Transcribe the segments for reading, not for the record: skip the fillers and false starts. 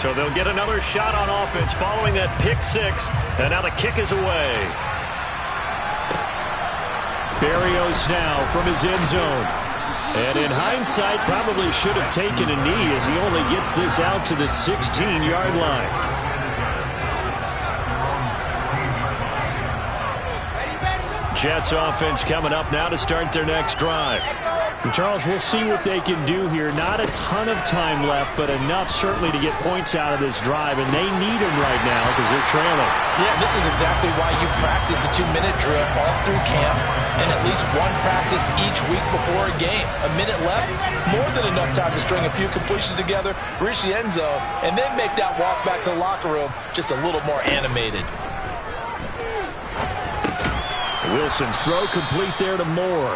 So they'll get another shot on offense following that pick six. And now the kick is away. Berrios now from his end zone. And in hindsight, probably should have taken a knee as he only gets this out to the 16-yard line. Jets offense coming up now to start their next drive. And Charles, we'll see what they can do here. Not a ton of time left, but enough certainly to get points out of this drive, and they need them right now because they're trailing. Yeah, this is exactly why you practice a 2-minute drill all through camp and at least one practice each week before a game. A minute left, more than enough time to string a few completions together, reach the end zone, and then make that walk back to the locker room just a little more animated. Wilson's throw complete there to Moore.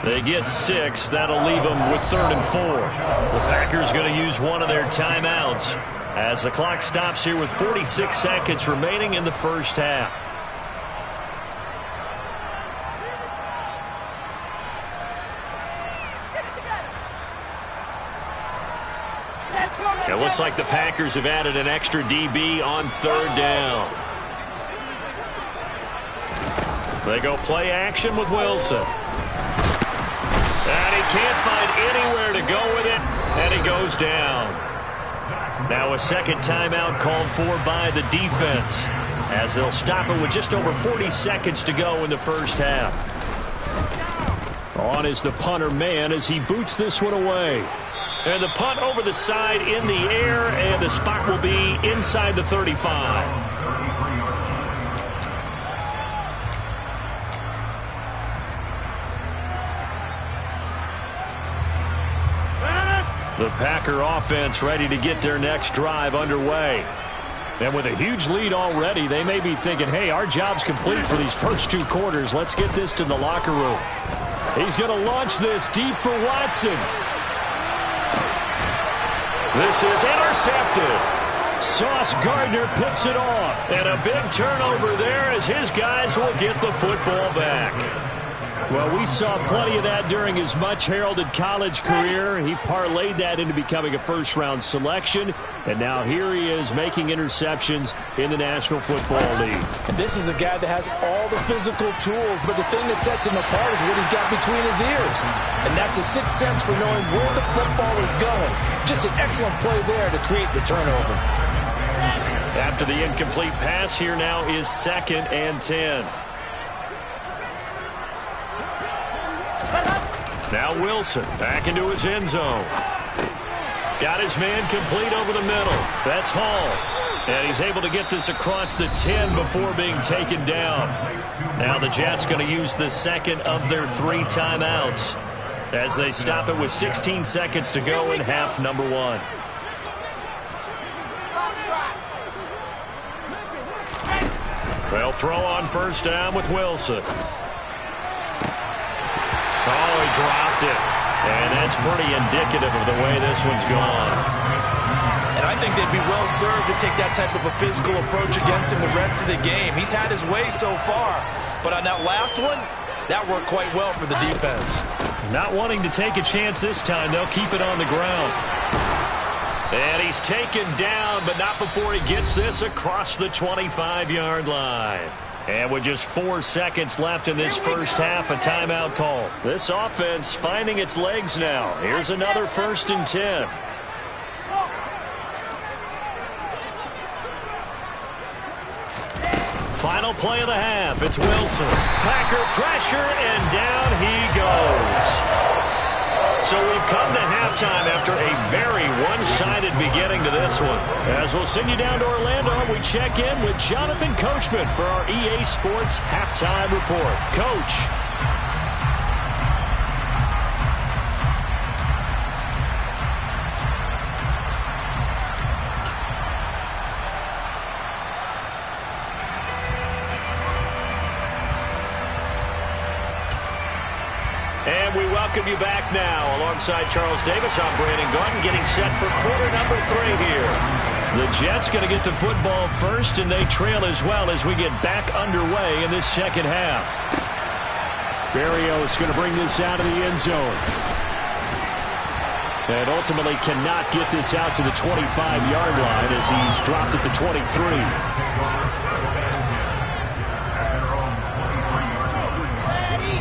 They get 6. That'll leave them with 3rd and 4. The Packers going to use one of their timeouts as the clock stops here with 46 seconds remaining in the first half. It looks like the Packers have added an extra DB on 3rd down. They go play action with Wilson. And he can't find anywhere to go with it, and he goes down. Now a second timeout called for by the defense as they'll stop it with just over 40 seconds to go in the first half. On is the punter man as he boots this one away. And the punt over the side in the air, and the spot will be inside the 35. The Packer offense ready to get their next drive underway. And with a huge lead already, they may be thinking, hey, our job's complete for these first 2 quarters. Let's get this to the locker room. He's going to launch this deep for Watson. This is intercepted. Sauce Gardner picks it off. And a big turnover there as his guys will get the football back. Well, we saw plenty of that during his much-heralded college career. He parlayed that into becoming a first-round selection, and now here he is making interceptions in the National Football League. And this is a guy that has all the physical tools, but the thing that sets him apart is what he's got between his ears. And that's the sixth sense for knowing where the football is going. Just an excellent play there to create the turnover. After the incomplete pass, here now is 2nd and 10. Now Wilson back into his end zone. Got his man complete over the middle. That's Hall. And he's able to get this across the 10 before being taken down. Now the Jets going to use the second of their 3 timeouts as they stop it with 16 seconds to go in half number 1. They'll throw on first down with Wilson. Oh, he dropped it. And that's pretty indicative of the way this one's gone. And I think they'd be well served to take that type of a physical approach against him the rest of the game. He's had his way so far. But on that last one, that worked quite well for the defense. Not wanting to take a chance this time, they'll keep it on the ground. And he's taken down, but not before he gets this across the 25-yard line. And with just 4 seconds left in this first half, a timeout call. This offense finding its legs now. Here's another 1st and 10. Final play of the half. It's Wilson. Packer pressure, and down he goes. So we've come to halftime after a very one-sided beginning to this one. As we'll send you down to Orlando, we check in with Jonathan Coachman for our EA Sports Halftime Report. Coach. And we welcome you back now. Alongside Charles Davis, I'm Brandon Gaudin, getting set for quarter number 3 here. The Jets going to get the football first, and they trail as well as we get back underway in this second half. Berrios going to bring this out of the end zone. And ultimately cannot get this out to the 25-yard line as he's dropped at the 23.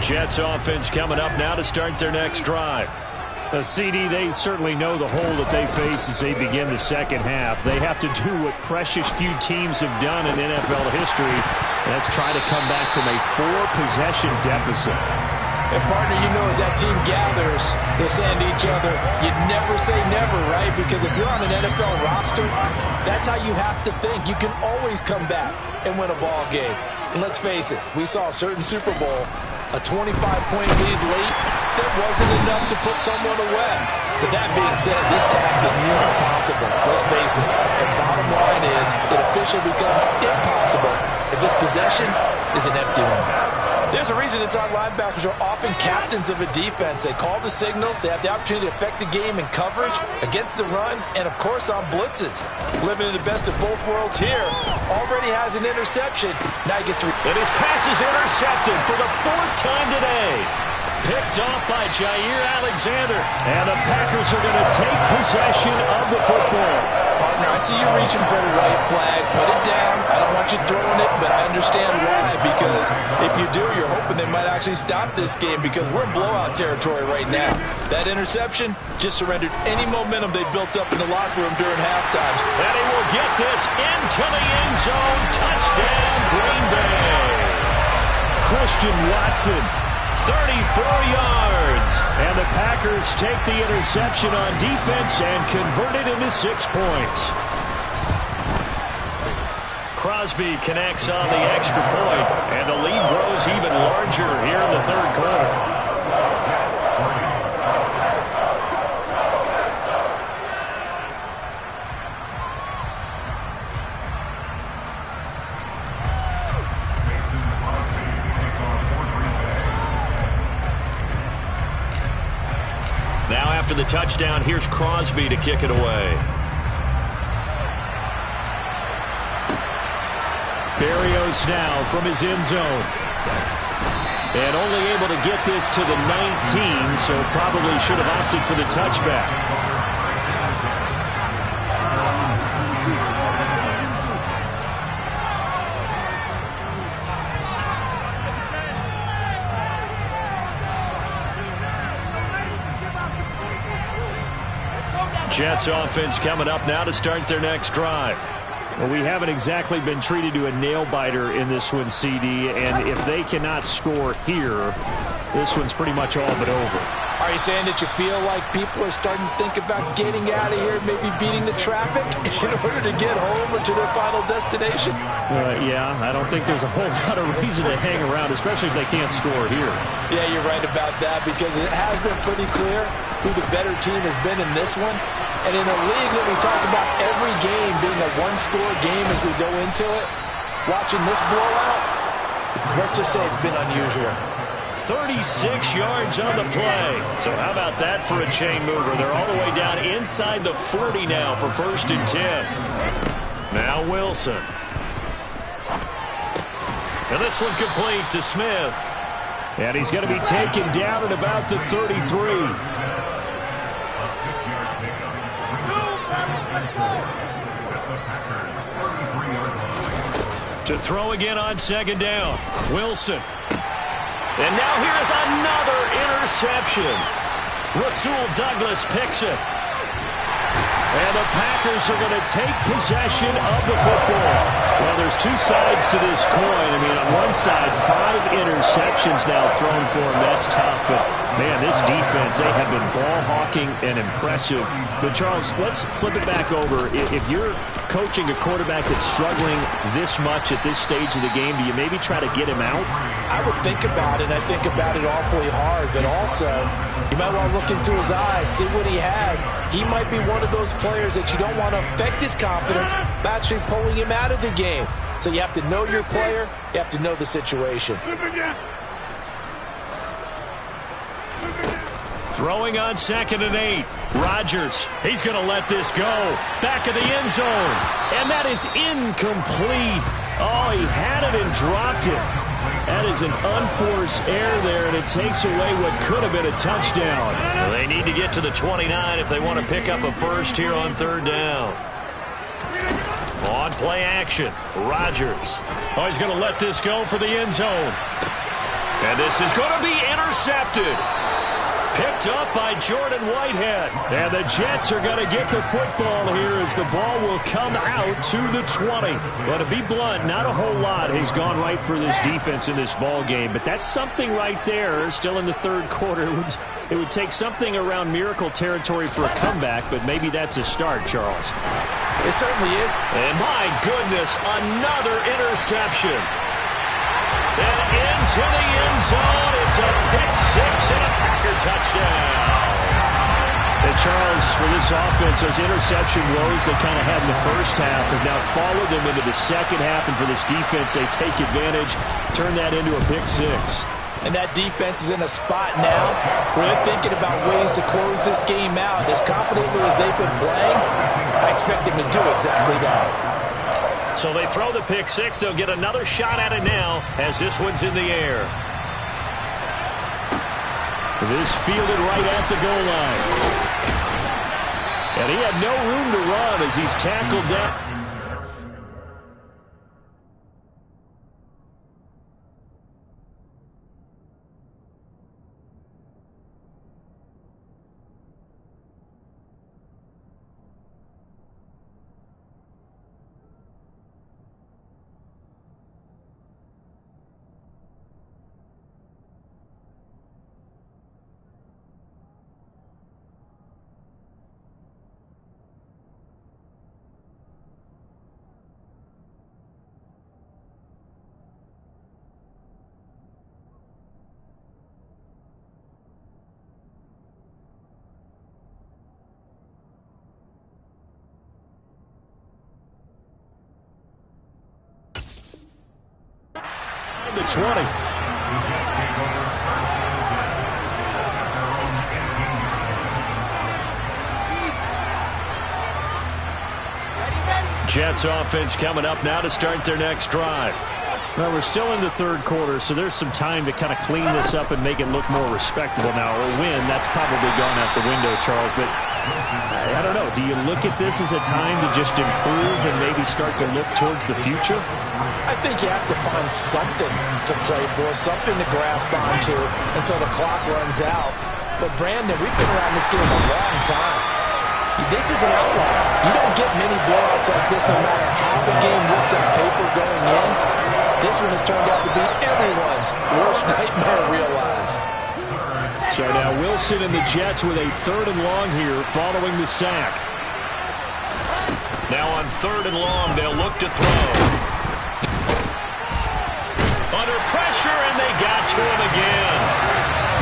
Jets offense coming up now to start their next drive. CD, they certainly know the hole that they face as they begin the second half. They have to do what precious few teams have done in NFL history. That's try to come back from a 4-possession deficit. And partner, you know, as that team gathers, they're saying to each other, you never say never, right? Because if you're on an NFL roster, that's how you have to think. You can always come back and win a ball game. And let's face it, we saw a certain Super Bowl, a 25-point lead late, that wasn't enough to put someone away. But that being said, this task is near impossible. Let's face it. And bottom line is, it officially becomes impossible if this possession is an empty one. There's a reason inside linebackers are often captains of a defense. They call the signals. They have the opportunity to affect the game in coverage, against the run, and, of course, on blitzes. Living in the best of both worlds here. Already has an interception. Now he gets to... And his pass is intercepted for the 4th time today. Picked off by Jair Alexander. And the Packers are going to take possession of the football. Partner, I see you reaching for the white flag. Put it down. I don't want you throwing it, but I understand why. Because if you do, you're hoping they might actually stop this game because we're in blowout territory right now. That interception just surrendered any momentum they built up in the locker room during halftimes. And he will get this into the end zone. Touchdown, Green Bay. Christian Watson. 34 yards. And the Packers take the interception on defense and convert it into 6 points. Crosby connects on the extra point, and the lead grows even larger here in the 3rd quarter. Now after the touchdown, here's Crosby to kick it away. Berrios now from his end zone. And only able to get this to the 19, so probably should have opted for the touchback. Jets offense coming up now to start their next drive. Well, we haven't exactly been treated to a nail-biter in this one, CD, and if they cannot score here, this one's pretty much all but over. Are you saying that you feel like people are starting to think about getting out of here, maybe beating the traffic in order to get home or to their final destination? Yeah, I don't think there's a whole lot of reason to hang around, especially if they can't score here. Yeah, you're right about that because it has been pretty clear who the better team has been in this one. And in a league that we talk about every game being a one-score game as we go into it, watching this blowout, let's just say it's been unusual. 36 yards on the play. So how about that for a chain mover? They're all the way down inside the 40 now for 1st and 10. Now Wilson. And this one complete to Smith. And he's going to be taken down at about the 33. To throw again on 2nd down. Wilson. And now here's another interception. Rasul Douglas picks it. And the Packers are going to take possession of the football. Well, there's 2 sides to this coin. I mean, on one side, 5 interceptions now thrown for him. That's tough. But, man, this defense, they have been ball hawking and impressive. But, Charles, let's flip it back over. If you're coaching a quarterback that's struggling this much at this stage of the game, do you maybe try to get him out? I would think about it. I think about it awfully hard. But also, you might want to look into his eyes, see what he has. He might be one of those players that you don't want to affect his confidence by actually pulling him out of the game. So you have to know your player. You have to know the situation. Throwing on 2nd and 8. Rodgers, he's going to let this go. Back of the end zone. And that is incomplete. Oh, he had it and dropped it. That is an unforced error there, and it takes away what could have been a touchdown. Well, they need to get to the 29 if they want to pick up a first here on third down. On play action, Rodgers. Oh, he's going to let this go for the end zone. And this is going to be intercepted. Picked up by Jordan Whitehead. And the Jets are going to get the football here as the ball will come out to the 20. But to be blunt, not a whole lot has gone right for this defense in this ball game. But that's something right there. Still in the third quarter. It would take something around miracle territory for a comeback, but maybe that's a start, Charles. It certainly is. And my goodness, another interception. And into the end zone. It's a pick six and a Packer touchdown. And Charles, for this offense, those interception woes they kind of had in the first half have now followed them into the second half. And for this defense, they take advantage, turn that into a pick six. And that defense is in a spot now where they're thinking about ways to close this game out. As confidently as they've been playing, I expect them to do exactly that. So they throw the pick six. They'll get another shot at it now as this one's in the air. This fielded right at the goal line. And he had no room to run as he's tackled down. The 20. Jets offense coming up now to start their next drive. Well, we're still in the third quarter, so there's some time to kind of clean this up and make it look more respectable now. A win, that's probably gone out the window, Charles, but I don't know. Do you look at this as a time to just improve and maybe start to look towards the future? I think you have to find something to play for, something to grasp onto until the clock runs out. But, Brandon, we've been around this game a long time. This is an outlier. You don't get many blowouts like this no matter how the game looks on paper going in. This one has turned out to be everyone's worst nightmare realized. So now Wilson and the Jets with a third and long here following the sack. Now on third and long, they'll look to throw. Under pressure, and they got to him again.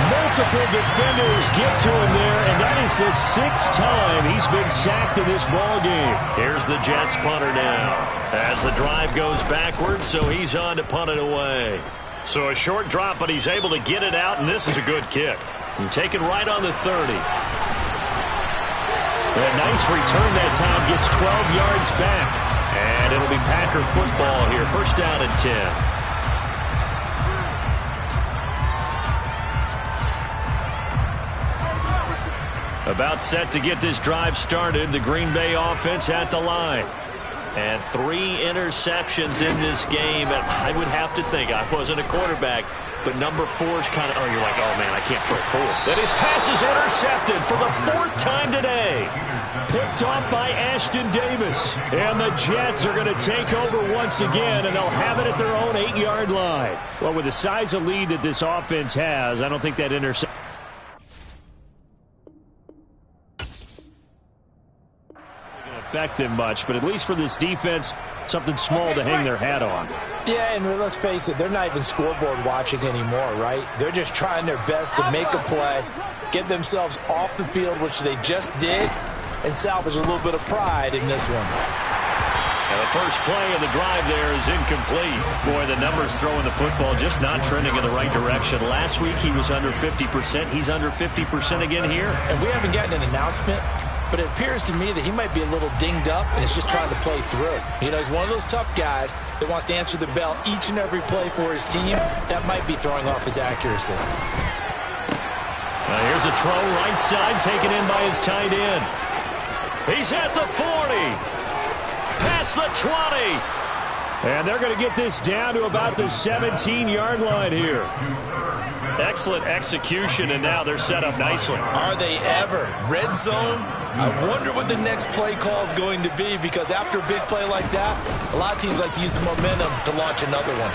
Multiple defenders get to him there, and that is the sixth time he's been sacked in this ball game. Here's the Jets punter now as the drive goes backwards, so he's on to punt it away. So a short drop, but he's able to get it out, and this is a good kick. And taken right on the 30. A nice return that time, gets 12 yards back. And it'll be Packer football here, first down and 10. About set to get this drive started. The Green Bay offense at the line. And 3 interceptions in this game. And I would have to think, I wasn't a quarterback, but number 4 is kind of, oh, you're like, oh, man, I can't throw 4. That his pass is intercepted for the 4th time today. Picked off by Ashton Davis. And the Jets are going to take over once again, and they'll have it at their own 8-yard line. Well, with the size of lead that this offense has, I don't think that interception affect them much, but at least for this defense, something small to hang their hat on. Yeah, and let's face it, they're not even scoreboard watching anymore, right? They're just trying their best to make a play, get themselves off the field, which they just did, and salvage a little bit of pride in this one. And the first play of the drive there is incomplete. Boy, the numbers throwing the football just not trending in the right direction. Last week he was under 50%. He's under 50% again here. And we haven't gotten an announcement but it appears to me that he might be a little dinged up and is just trying to play through. You know, he's one of those tough guys that wants to answer the bell each and every play for his team. That might be throwing off his accuracy. Here's a throw right side taken in by his tight end. He's at the 40. Past the 20. And they're going to get this down to about the 17-yard line here. Excellent execution, and now they're set up nicely. Are they ever? Red zone? I wonder what the next play call is going to be, because after a big play like that, a lot of teams like to use the momentum to launch another one.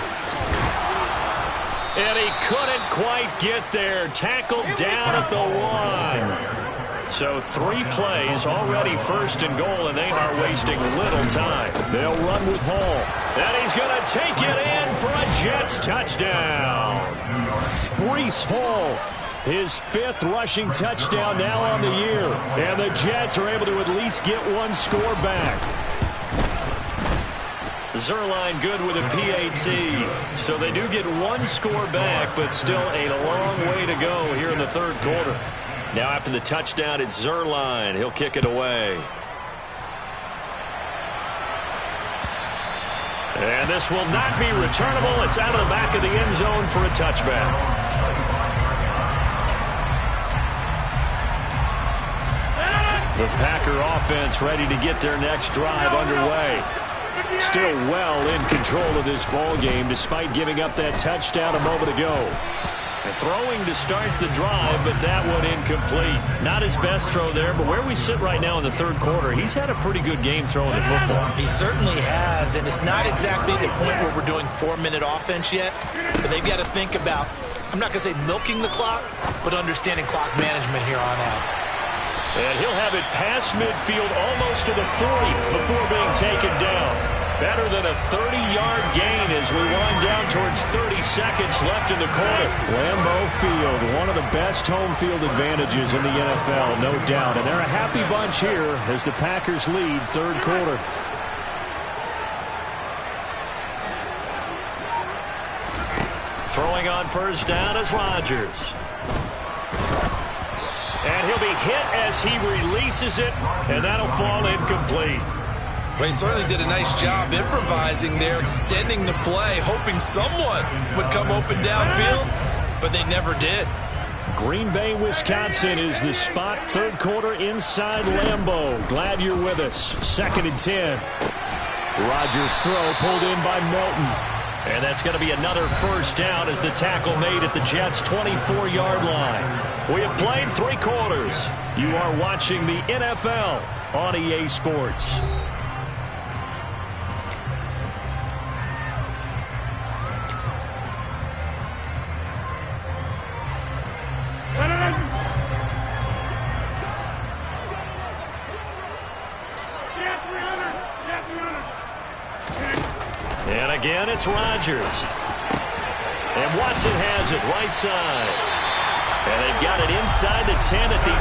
And he couldn't quite get there. Tackled down at the 1. So 3 plays, already first and goal, and they are wasting little time. They'll run with Hall. And he's going to take it in for a Jets touchdown. Breece Hall, his 5th rushing touchdown now on the year. And the Jets are able to at least get 1 score back. Zuerlein good with a PAT. So they do get 1 score back, but still a long way to go here in the 3rd quarter. Now after the touchdown, it's Zuerlein. He'll kick it away. And this will not be returnable. It's out of the back of the end zone for a touchback. The Packer offense ready to get their next drive underway. Still well in control of this ball game despite giving up that touchdown a moment ago. Throwing to start the drive, but that one incomplete. Not his best throw there, but where we sit right now in the 3rd quarter, he's had a pretty good game throwing the football. He certainly has, and it's not exactly the point where we're doing 4-minute offense yet, but they've got to think about, I'm not going to say milking the clock, but understanding clock management here on out. And he'll have it past midfield almost to the 40 before being taken down. Better than a 30-yard gain as we wind down towards 30 seconds left in the quarter. Lambeau Field, one of the best home field advantages in the NFL, no doubt. And they're a happy bunch here as the Packers lead 3rd quarter. Throwing on first down is Rodgers. And he'll be hit as he releases it, and that'll fall incomplete. Well, he certainly did a nice job improvising there, extending the play, hoping someone would come open downfield, but they never did. Green Bay, Wisconsin is the spot. 3rd quarter inside Lambeau. Glad you're with us. 2nd and 10. Rodgers' throw pulled in by Melton. And that's going to be another first down as the tackle made at the Jets' 24-yard line. We have played 3 quarters. You are watching the NFL on EA Sports. And again, it's Rodgers. And Watson has it right side. And they've got it inside the 10 at the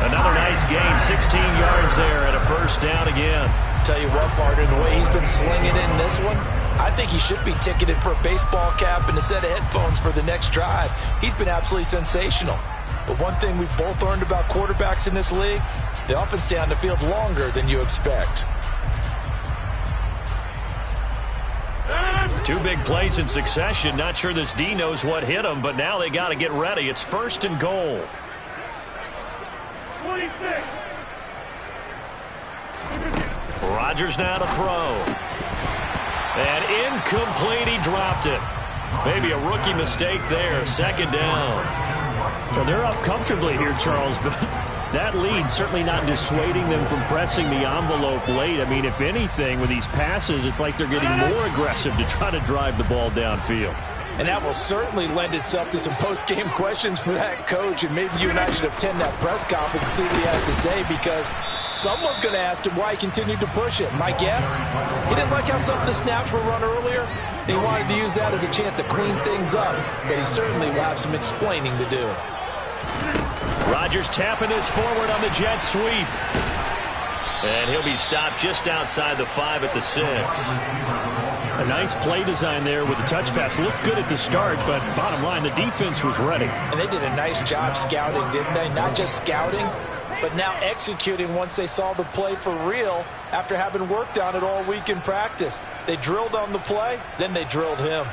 8. Another nice gain, 16 yards there and a first down again. Tell you what, partner, the way he's been slinging it in this one, I think he should be ticketed for a baseball cap and a set of headphones for the next drive. He's been absolutely sensational. But one thing we've both learned about quarterbacks in this league, they often stay on the field longer than you expect. 2 big plays in succession. Not sure this D knows what hit him, but now they got to get ready. It's 1st and goal. 26. Rodgers now to throw. And incomplete. He dropped it. Maybe a rookie mistake there. 2nd down. Well, they're up comfortably here, Charles, but that lead certainly not dissuading them from pressing the envelope late. I mean, if anything, with these passes, it's like they're getting more aggressive to try to drive the ball downfield. And that will certainly lend itself to some post-game questions for that coach, and maybe you and I should attend that press conference and see what he has to say, because someone's going to ask him why he continued to push it. My guess, he didn't like how some of the snaps were run earlier, and he wanted to use that as a chance to clean things up, but he certainly will have some explaining to do. Rodgers tapping his forward on the jet sweep. And he'll be stopped just outside the 5 at the 6. A nice play design there with the touch pass. Looked good at the start, but bottom line, the defense was ready. And they did a nice job scouting, didn't they? Not just scouting, but now executing once they saw the play for real after having worked on it all week in practice. They drilled on the play, then they drilled him.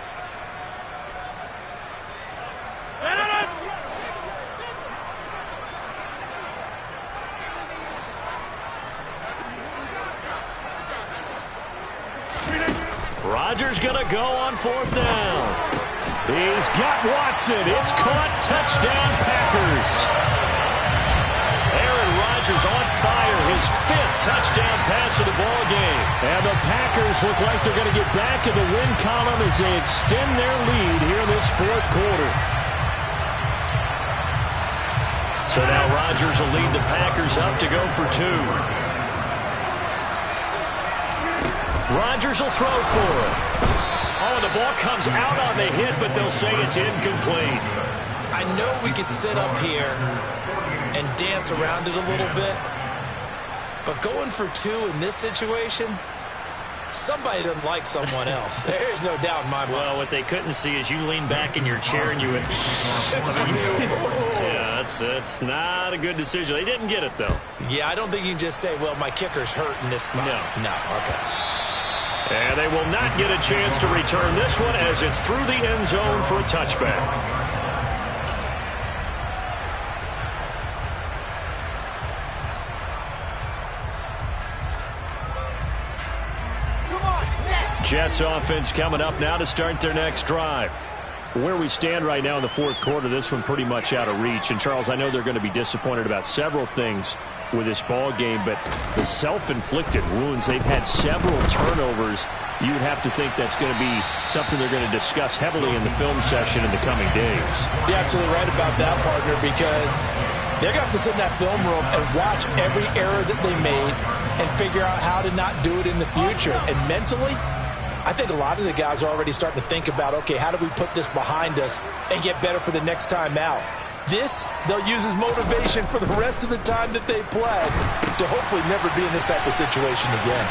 Rodgers going to go on 4th down. He's got Watson. It's caught. Touchdown, Packers. Aaron Rodgers on fire. His 5th touchdown pass of the ball game. And the Packers look like they're going to get back in the win column as they extend their lead here in this 4th quarter. So now Rodgers will lead the Packers up to go for 2. Rodgers will throw for it. Oh, the ball comes out on the hit, but they'll say it's incomplete. I know we could sit up here and dance around it a little bit, but going for 2 in this situation, somebody doesn't like someone else. There's no doubt in my mind. Well, what they couldn't see is you lean back in your chair and you went, yeah, that's not a good decision. They didn't get it, though. Yeah, I don't think you can just say, well, my kicker's hurt in this spot. No, okay. And they will not get a chance to return this one as it's through the end zone for a touchback. Jets offense coming up now to start their next drive. Where we stand right now in the 4th quarter, this one pretty much out of reach. And, Charles, I know they're going to be disappointed about several things with this ball game, but the self-inflicted wounds, they've had several turnovers. You would have to think that's going to be something they're going to discuss heavily in the film session in the coming days. You're absolutely right about that, partner, because they're going to have to sit in that film room and watch every error that they made and figure out how to not do it in the future. And mentally, I think a lot of the guys are already starting to think about, okay, how do we put this behind us and get better for the next time out? This, they'll use as motivation for the rest of the time that they play to hopefully never be in this type of situation again.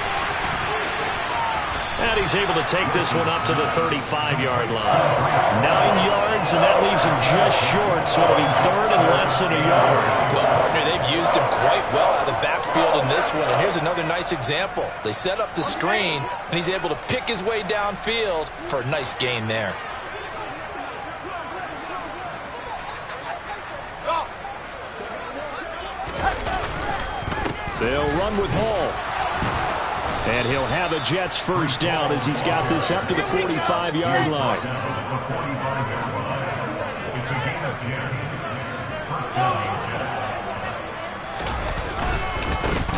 And he's able to take this one up to the 35-yard line. 9 yards, and that leaves him just short, so it'll be 3rd and less than a yard. Well, partner, they've used him quite well out of the backfield in this one, and here's another nice example. They set up the screen, and he's able to pick his way downfield for a nice gain there. They'll run with Hall. And he'll have a Jets 1st down as he's got this up to the 45-yard line.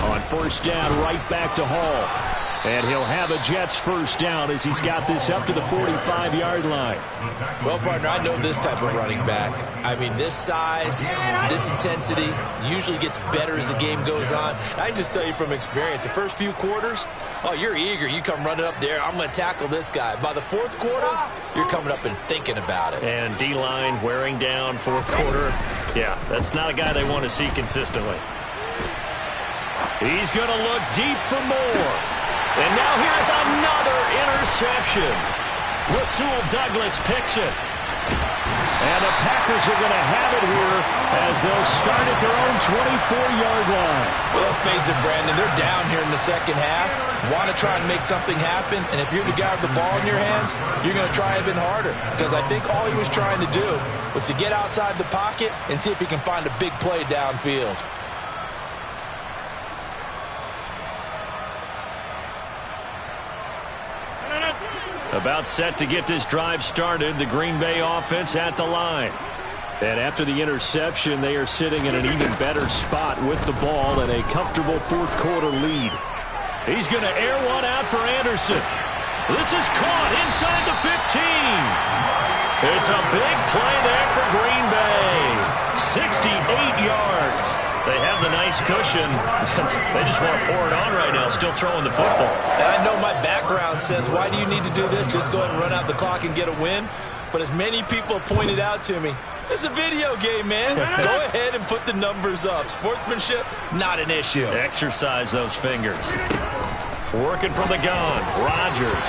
On 1st down, right back to Hall. And he'll have a Jets 1st down as he's got this up to the 45-yard line. Well, partner, I know this type of running back. I mean, this size, this intensity usually gets better as the game goes on. I can just tell you from experience, the first few quarters, oh, you're eager. You come running up there, I'm going to tackle this guy. By the 4th quarter, you're coming up and thinking about it. And D-line wearing down 4th quarter. Yeah, that's not a guy they want to see consistently. He's going to look deep for more. And now here's another interception. Rasul Douglas picks it. And the Packers are going to have it here as they'll start at their own 24-yard line. Well, let's face it, Brandon, they're down here in the second half. Want to try and make something happen. And if you're the guy with the ball in your hands, you're going to try even harder. Because I think all he was trying to do was to get outside the pocket and see if he can find a big play downfield. About set to get this drive started, the Green Bay offense at the line. And after the interception, they are sitting in an even better spot with the ball and a comfortable 4th quarter lead. He's going to air one out for Anderson. This is caught inside the 15. It's a big play there for Green Bay. 68 yards. They have the nice cushion. They just want to pour it on right now, still throwing the football. And I know my background says, why do you need to do this? Just go ahead and run out the clock and get a win. But as many people pointed out to me, it's a video game, man. Go ahead and put the numbers up. Sportsmanship, not an issue. Exercise those fingers. Working from the gun, Rodgers.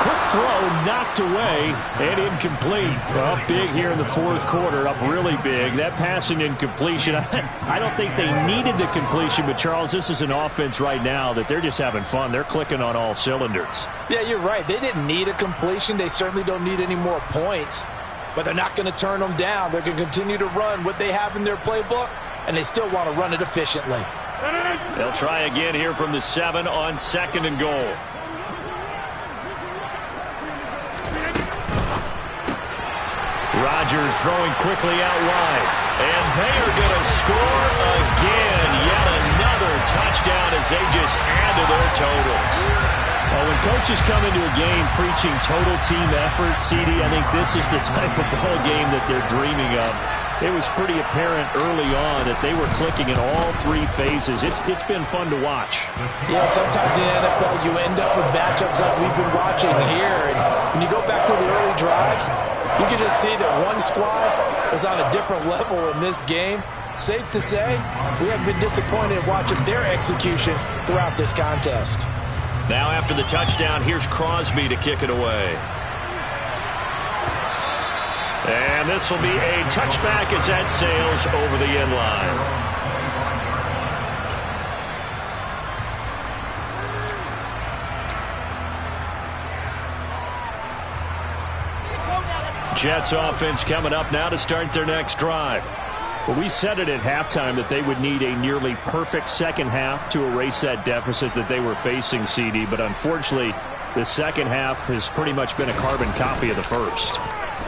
Quick throw, knocked away, and incomplete. Up big here in the fourth quarter, up really big. That passing incompletion, I don't think they needed the completion, but Charles, this is an offense right now that they're just having fun. They're clicking on all cylinders. Yeah, you're right. They didn't need a completion. They certainly don't need any more points, but they're not going to turn them down. They're going to continue to run what they have in their playbook, and they still want to run it efficiently. They'll try again here from the 7 on 2nd and goal. Rodgers throwing quickly out wide. And they are going to score again. Yet another touchdown as they just add to their totals. Well, when coaches come into a game preaching total team effort, CD, I think this is the type of ball game that they're dreaming of. It was pretty apparent early on that they were clicking in all three phases. It's been fun to watch. Yeah, sometimes in the NFL you end up with matchups like we've been watching here. And when you go back to the early drives, you can just see that one squad was on a different level in this game. Safe to say, we have been disappointed watching their execution throughout this contest. Now after the touchdown, here's Crosby to kick it away. And this will be a touchback as that sails over the end line. Jets offense coming up now to start their next drive. Well, we said it at halftime that they would need a nearly perfect second half to erase that deficit that they were facing, CD. But unfortunately, the second half has pretty much been a carbon copy of the first.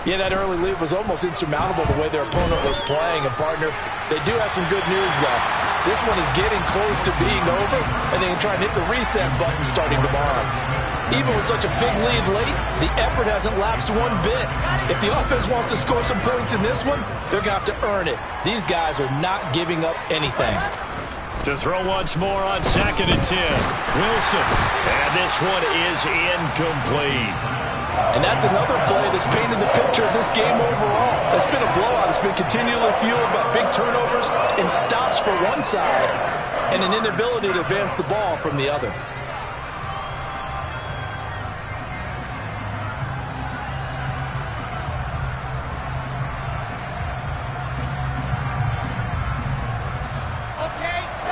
Yeah, that early lead was almost insurmountable the way their opponent was playing. And, partner, they do have some good news, though. This one is getting close to being over, and they can try and hit the reset button starting tomorrow. Even with such a big lead late, the effort hasn't lapsed one bit. If the offense wants to score some points in this one, they're going to have to earn it. These guys are not giving up anything. To throw once more on 2nd and 10. Wilson. And this one is incomplete. And that's another play that's painted the picture of this game overall. It's been a blowout. It's been continually fueled by big turnovers and stops for one side and an inability to advance the ball from the other.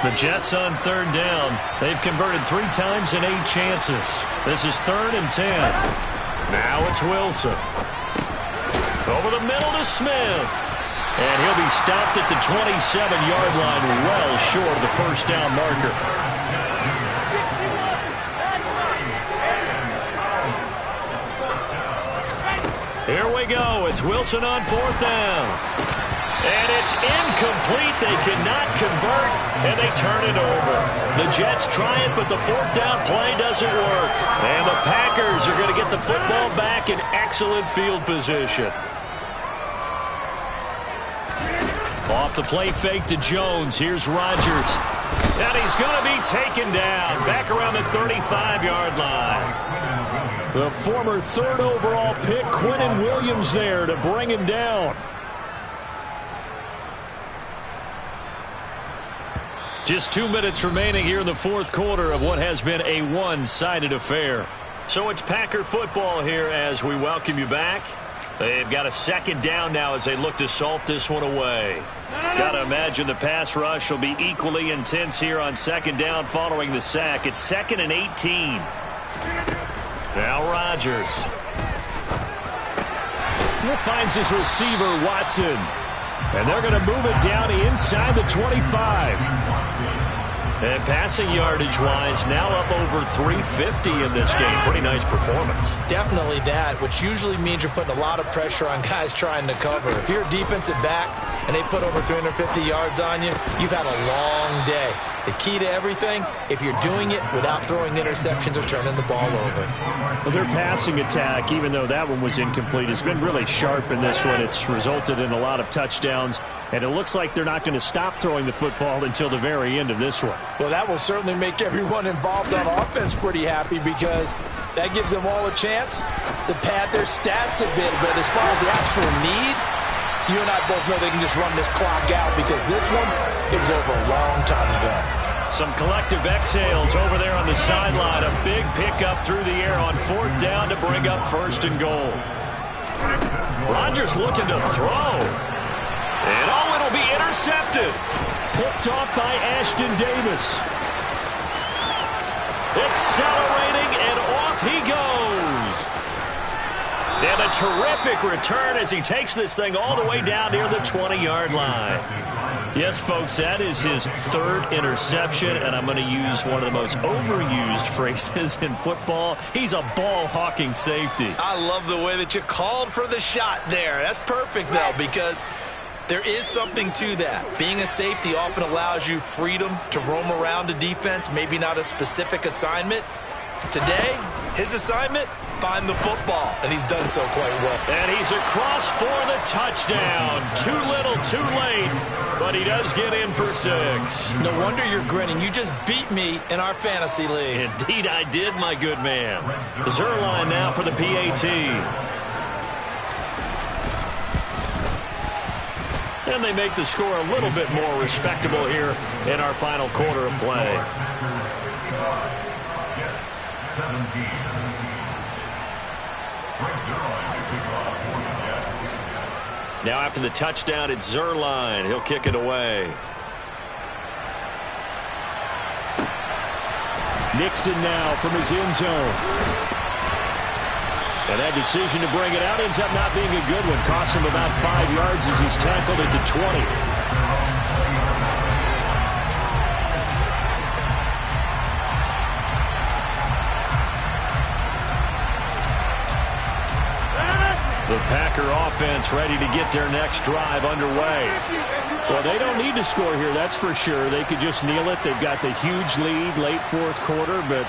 The Jets on 3rd down. They've converted 3 times in 8 chances. This is 3rd and 10. Now it's Wilson. Over the middle to Smith. And he'll be stopped at the 27-yard line, well short of the first down marker. Here we go. It's Wilson on 4th down. And it's incomplete. They cannot convert, and they turn it over. The Jets try it, but the 4th down play doesn't work. And the Packers are going to get the football back in excellent field position. Off the play fake to Jones. Here's Rodgers. And he's going to be taken down back around the 35-yard line. The former 3rd overall pick, Quinnen Williams, there to bring him down. Just 2 minutes remaining here in the 4th quarter of what has been a one-sided affair. So it's Packer football here as we welcome you back. They've got a 2nd down now as they look to salt this one away. Got to imagine the pass rush will be equally intense here on 2nd down following the sack. It's 2nd and 18. Now Rodgers. He finds his receiver, Watson. And they're going to move it down inside the 25. And passing yardage-wise, now up over 350 in this game. Pretty nice performance. Definitely that, which usually means you're putting a lot of pressure on guys trying to cover. If you're a defensive back and they put over 350 yards on you, you've had a long day. The key to everything, if you're doing it without throwing interceptions or turning the ball over. Well, their passing attack, even though that one was incomplete, has been really sharp in this one. It's resulted in a lot of touchdowns, and it looks like they're not going to stop throwing the football until the very end of this one. Well, that will certainly make everyone involved on offense pretty happy because that gives them all a chance to pad their stats a bit. But as far as the actual need, you and I both know they can just run this clock out because this one, it was over a long time ago. Some collective exhales over there on the sideline. A big pickup through the air on 4th down to bring up 1st and goal. Rodgers looking to throw. And it'll be intercepted. Picked off by Ashton Davis. Accelerating, and off he goes. And a terrific return as he takes this thing all the way down near the 20-yard line. Yes, folks, that is his 3rd interception, and I'm going to use one of the most overused phrases in football. He's a ball-hawking safety. I love the way that you called for the shot there. That's perfect, though, because there is something to that. Being a safety often allows you freedom to roam around a defense, maybe not a specific assignment. Today, his assignment, find the football, and he's done so quite well. And he's across for the touchdown. Too little, too late, but he does get in for 6. No wonder you're grinning. You just beat me in our fantasy league. Indeed I did, my good man. Zuerlein now for the PAT. And they make the score a little bit more respectable here in our final quarter of play. Now after the touchdown, it's Zuerlein. He'll kick it away. Nixon now from his end zone. And that decision to bring it out ends up not being a good one. Costs him about 5 yards as he's tackled at the 20. The Packer offense ready to get their next drive underway. Well, they don't need to score here, that's for sure. They could just kneel it. They've got the huge lead late 4th quarter, but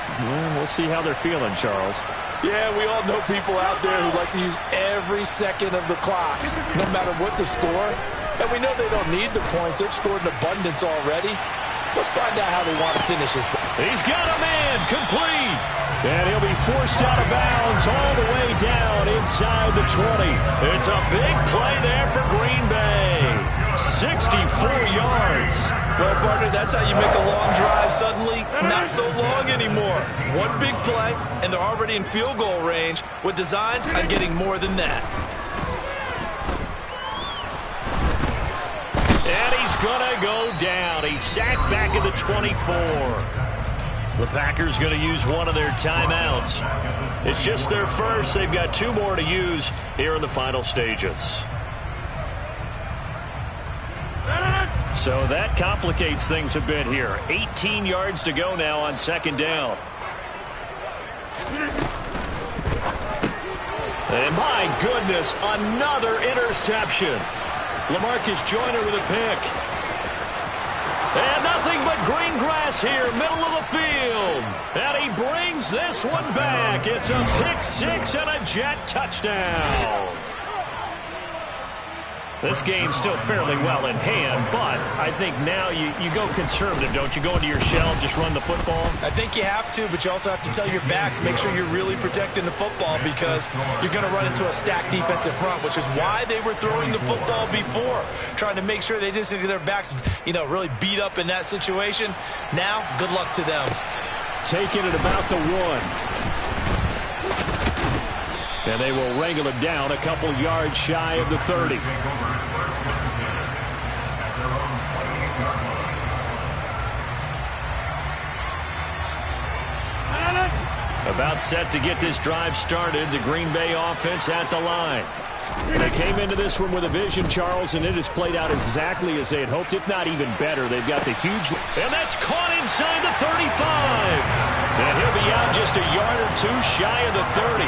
we'll see how they're feeling, Charles. Yeah, we all know people out there who like to use every second of the clock, no matter what the score. And we know they don't need the points. They've scored in abundance already. Let's find out how they want to finish this. He's got a man complete. And he'll be forced out of bounds all the way down inside the 20. It's a big play there for Green Bay. 64 yards. Well, partner, that's how you make a long drive suddenly not so long anymore. One big play, and they're already in field goal range with designs on getting more than that. And he's going to go down. He's sacked back at the 24. The Packers going to use one of their timeouts. It's just their first. They've got 2 more to use here in the final stages. So that complicates things a bit here. 18 yards to go now on 2nd down. And my goodness, another interception. LaMarcus Joyner with a pick. And nothing but green grass here, middle of the field. And he brings this one back. It's a pick 6 and a Jet touchdown. This game's still fairly well in hand, but I think now you go conservative, don't you? Go into your shell, just run the football? I think you have to, but you also have to tell your backs, make sure you're really protecting the football because you're going to run into a stacked defensive front, which is why they were throwing the football before, trying to make sure they just get their backs, really beat up in that situation. Now, good luck to them. Taking it about the 1. And they will wrangle it down a couple yards shy of the 30. About set to get this drive started. The Green Bay offense at the line. They came into this one with a vision, Charles, and it has played out exactly as they had hoped, if not even better. They've got the huge... And that's caught inside the 35. And he'll be out just a yard or 2 shy of the 30.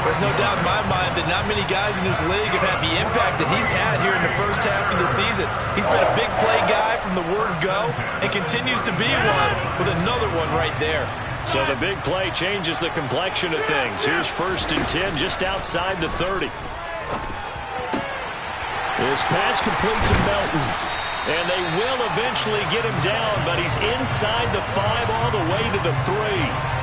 There's no doubt in my mind that not many guys in this league have had the impact that he's had here in the first half of the season. He's been a big play guy from the word go and continues to be one with another one right there. So the big play changes the complexion of things. Here's 1st and 10 just outside the 30. This pass complete to Melton. And they will eventually get him down, but he's inside the 5 all the way to the 3.